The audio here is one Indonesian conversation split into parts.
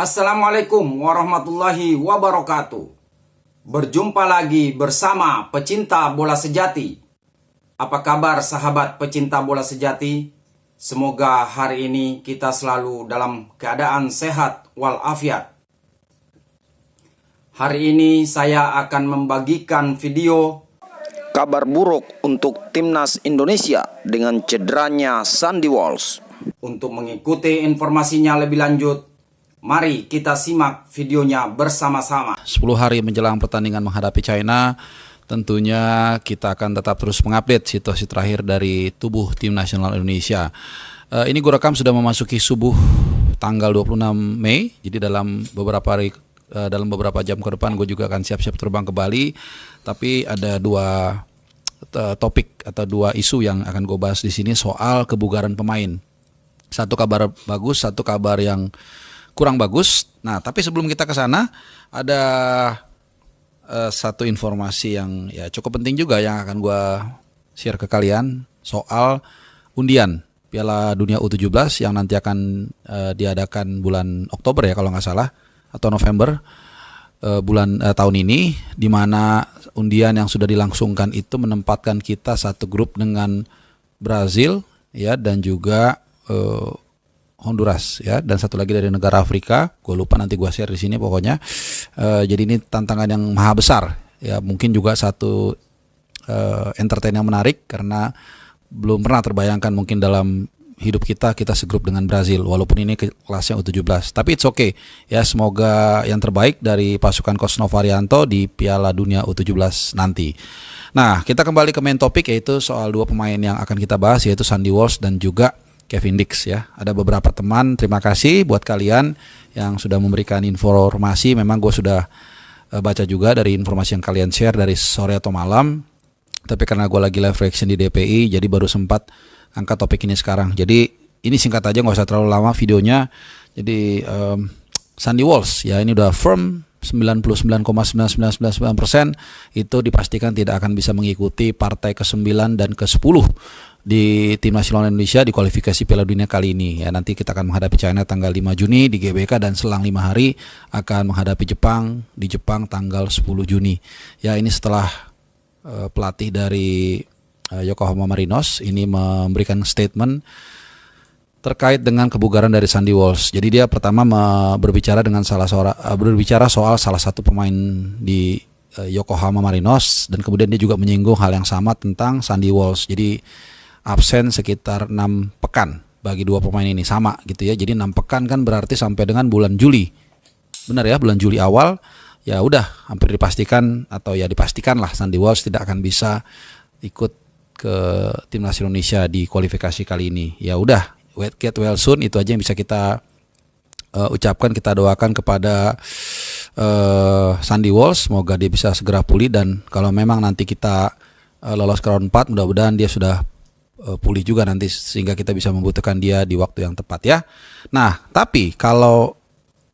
Assalamualaikum warahmatullahi wabarakatuh. Berjumpa lagi bersama pecinta bola sejati. Apa kabar sahabat pecinta bola sejati? Semoga hari ini kita selalu dalam keadaan sehat walafiat. Hari ini saya akan membagikan video kabar buruk untuk timnas Indonesia dengan cederanya Sandy Walsh. Untuk mengikuti informasinya lebih lanjut, mari kita simak videonya bersama-sama. 10 hari menjelang pertandingan menghadapi China, tentunya kita akan tetap terus mengupdate situasi terakhir dari tubuh tim nasional Indonesia. Ini gue rekam sudah memasuki subuh tanggal 26 Mei, jadi dalam beberapa jam ke depan gue juga akan siap-siap terbang ke Bali. Tapi ada dua topik atau dua isu yang akan gue bahas di sini soal kebugaran pemain. Satu kabar bagus, satu kabar yang kurang bagus. Nah, tapi sebelum kita ke sana, ada satu informasi yang ya cukup penting juga yang akan gue share ke kalian soal undian Piala Dunia U17 yang nanti akan diadakan bulan Oktober ya kalau nggak salah, atau November tahun ini, di mana undian yang sudah dilangsungkan itu menempatkan kita satu grup dengan Brazil ya, dan juga Honduras ya, dan satu lagi dari negara Afrika, gue lupa, nanti gue share di sini pokoknya. Jadi ini tantangan yang maha besar ya, mungkin juga satu entertain yang menarik karena belum pernah terbayangkan mungkin dalam hidup kita segrup dengan Brazil, walaupun ini kelasnya U17. Tapi it's okay ya, semoga yang terbaik dari pasukan Coach Novarianto di Piala Dunia U17 nanti. Nah, kita kembali ke main topik, yaitu soal dua pemain yang akan kita bahas, yaitu Sandy Walsh dan juga Kevin Dix ya. Ada beberapa teman, terima kasih buat kalian yang sudah memberikan informasi. Memang gue sudah baca juga dari informasi yang kalian share dari sore atau malam. Tapi karena gue lagi live reaction di DPI, jadi baru sempat angkat topik ini sekarang. Jadi ini singkat aja, nggak usah terlalu lama videonya. Jadi Sandy Walsh ya, ini udah firm 99,9999% itu dipastikan tidak akan bisa mengikuti partai ke-9 dan ke-10 di tim nasional Indonesia di kualifikasi Piala Dunia kali ini ya. Nanti kita akan menghadapi China tanggal 5 Juni di GBK, dan selang 5 hari akan menghadapi Jepang di Jepang tanggal 10 Juni. Ya, ini setelah pelatih dari Yokohama Marinos ini memberikan statement terkait dengan kebugaran dari Sandy Walsh. Jadi dia pertama berbicara soal salah satu pemain di Yokohama Marinos, dan kemudian dia juga menyinggung hal yang sama tentang Sandy Walsh. Jadi absen sekitar 6 pekan bagi dua pemain ini, sama gitu ya. Jadi 6 pekan kan berarti sampai dengan bulan Juli. Benar ya, bulan Juli awal ya udah hampir dipastikan, atau ya dipastikan lah Sandy Walsh tidak akan bisa ikut ke timnas Indonesia di kualifikasi kali ini. Ya udah, get well soon, itu aja yang bisa kita ucapkan. Kita doakan kepada Sandy Walsh, semoga dia bisa segera pulih, dan kalau memang nanti kita lolos ke round 4, mudah-mudahan dia sudah pulih juga nanti sehingga kita bisa membutuhkan dia di waktu yang tepat ya. Nah, tapi kalau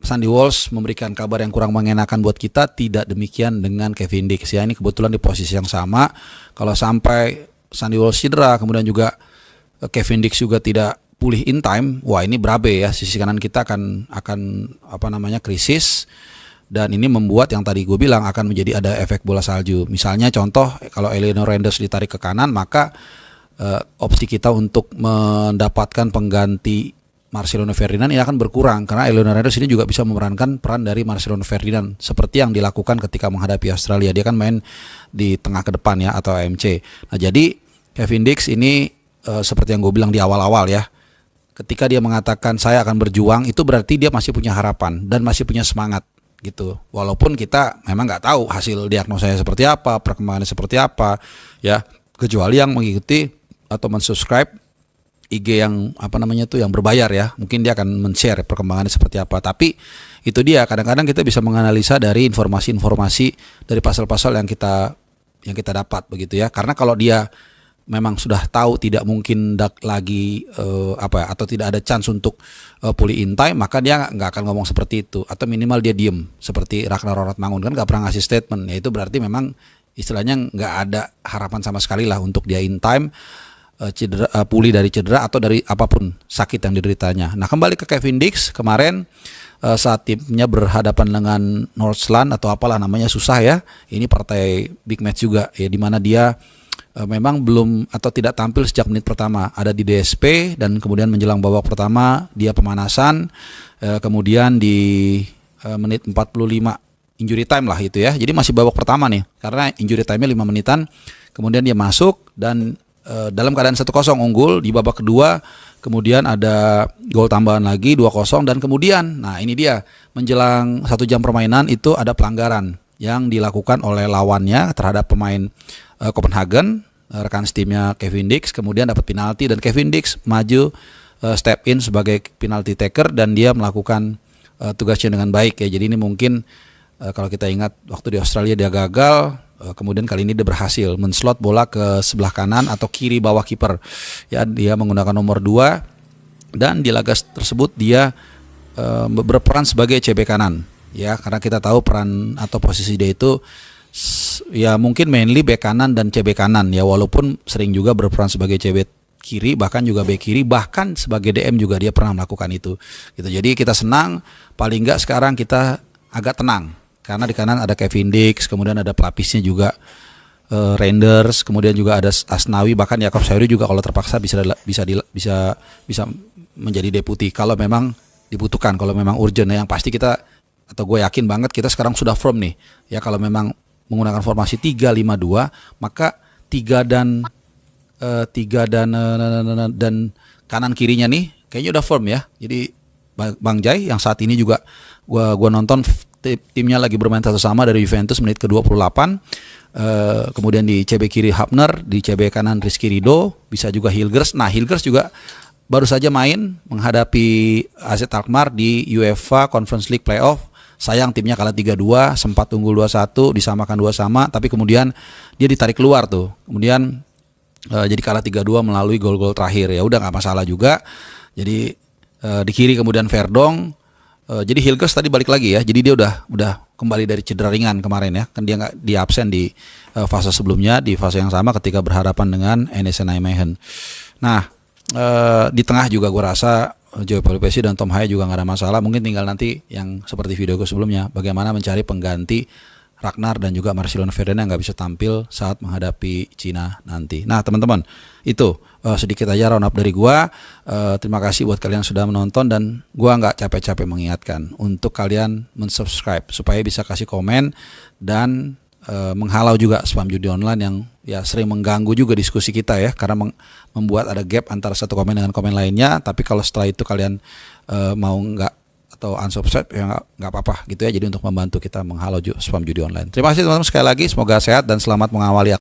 Sandy Walsh memberikan kabar yang kurang mengenakan buat kita, tidak demikian dengan Kevin Dix ya. Ini kebetulan di posisi yang sama. Kalau sampai Sandy Walsh cedera, kemudian juga Kevin Dix juga tidak pulih in time, wah ini berabe ya, sisi kanan kita akan krisis, dan ini membuat yang tadi gue bilang akan menjadi ada efek bola salju. Misalnya contoh, kalau Elino Renders ditarik ke kanan, maka opsi kita untuk mendapatkan pengganti Marcelino Ferdinand ini akan berkurang, karena Elino Renders ini juga bisa memerankan peran dari Marcelino Ferdinand seperti yang dilakukan ketika menghadapi Australia. Dia kan main di tengah ke depan ya, atau AMC. Nah, jadi Kevin Dix ini seperti yang gue bilang di awal-awal ya, ketika dia mengatakan saya akan berjuang, itu berarti dia masih punya harapan dan masih punya semangat gitu. Walaupun kita memang nggak tahu hasil diagnosanya seperti apa, perkembangannya seperti apa ya, kecuali yang mengikuti atau mensubscribe IG yang yang berbayar ya, mungkin dia akan men-share perkembangannya seperti apa. Tapi itu dia, kadang-kadang kita bisa menganalisa dari informasi-informasi dari pasal-pasal yang kita dapat begitu ya. Karena kalau dia memang sudah tahu tidak mungkin lagi atau tidak ada chance untuk pulih in time, maka dia nggak akan ngomong seperti itu, atau minimal dia diem seperti Ragnar Roratmangun kan nggak pernah ngasih statement. Ya itu berarti memang istilahnya nggak ada harapan sama sekali lah untuk dia in time pulih dari cedera atau dari apapun sakit yang dideritanya. Nah, kembali ke Kevin Dix, kemarin saat timnya berhadapan dengan Northland atau apalah namanya, susah ya. Ini partai big match juga ya, di mana dia memang belum atau tidak tampil sejak menit pertama, ada di DSP dan kemudian menjelang babak pertama dia pemanasan, kemudian di menit 45 injury time lah itu ya. Jadi masih babak pertama nih, karena injury time-nya 5 menitan, kemudian dia masuk dan dalam keadaan 1-0 unggul. Di babak kedua kemudian ada gol tambahan lagi 2-0 dan kemudian nah ini dia menjelang 1 jam permainan itu ada pelanggaran yang dilakukan oleh lawannya terhadap pemain Copenhagen, rekan setimnya Kevin Dix, kemudian dapat penalti dan Kevin Dix maju step in sebagai penalty taker dan dia melakukan tugasnya dengan baik ya. Jadi ini mungkin kalau kita ingat waktu di Australia dia gagal, kemudian kali ini dia berhasil menslot bola ke sebelah kanan atau kiri bawah kiper. Ya, dia menggunakan nomor 2 dan di laga tersebut dia berperan sebagai CB kanan. Ya, karena kita tahu peran atau posisi dia itu ya mungkin mainly bek kanan dan CB kanan ya, walaupun sering juga berperan sebagai CB kiri, bahkan juga bek kiri, bahkan sebagai DM juga dia pernah melakukan itu. Gitu. Jadi kita senang, paling enggak sekarang kita agak tenang. Karena di kanan ada Kevin Dix, kemudian ada pelapisnya juga Renders, kemudian juga ada Asnawi, bahkan Yakob Sayuri juga kalau terpaksa bisa menjadi deputi kalau memang dibutuhkan, kalau memang urgent. Yang pasti kita atau gue yakin banget kita sekarang sudah firm nih. Ya kalau memang menggunakan formasi 3-5-2, maka 3 dan kanan kirinya nih kayaknya udah firm ya. Jadi Bang Jai yang saat ini juga gua nonton timnya lagi bermain satu sama dari Juventus menit ke-28. Kemudian di CB kiri Hapner, di CB kanan Rizky Ridho, bisa juga Hilgers. Nah, Hilgers juga baru saja main menghadapi AZ Alkmaar di UEFA Conference League Playoff. Sayang timnya kalah 3-2, sempat unggul 2-1, disamakan 2-2, tapi kemudian dia ditarik keluar tuh. Kemudian jadi kalah 3-2 melalui gol-gol terakhir. Ya udah nggak masalah juga. Jadi di kiri kemudian Verdong. Jadi Hilgers tadi balik lagi ya. Jadi dia udah kembali dari cedera ringan kemarin ya. Kan dia nggak di absen di fase sebelumnya, di fase yang sama ketika berhadapan dengan NS Nijmegen. Nah, di tengah juga gue rasa Joey Pelupesi dan Tom Haye juga nggak ada masalah. Mungkin tinggal nanti yang seperti video gue sebelumnya, bagaimana mencari pengganti Ragnar dan juga Marcelino Ferdinand yang nggak bisa tampil saat menghadapi Cina nanti. Nah teman-teman, itu sedikit aja round up dari gua. Terima kasih buat kalian yang sudah menonton dan gua nggak capek-capek mengingatkan untuk kalian mensubscribe supaya bisa kasih komen dan menghalau juga spam judi online yang ya sering mengganggu juga diskusi kita ya, karena membuat ada gap antara satu komen dengan komen lainnya. Tapi kalau setelah itu kalian mau nggak atau unsubscribe ya nggak apa-apa gitu ya. Jadi untuk membantu kita menghalau spam judi online. Terima kasih teman-teman sekali lagi, semoga sehat dan selamat mengawali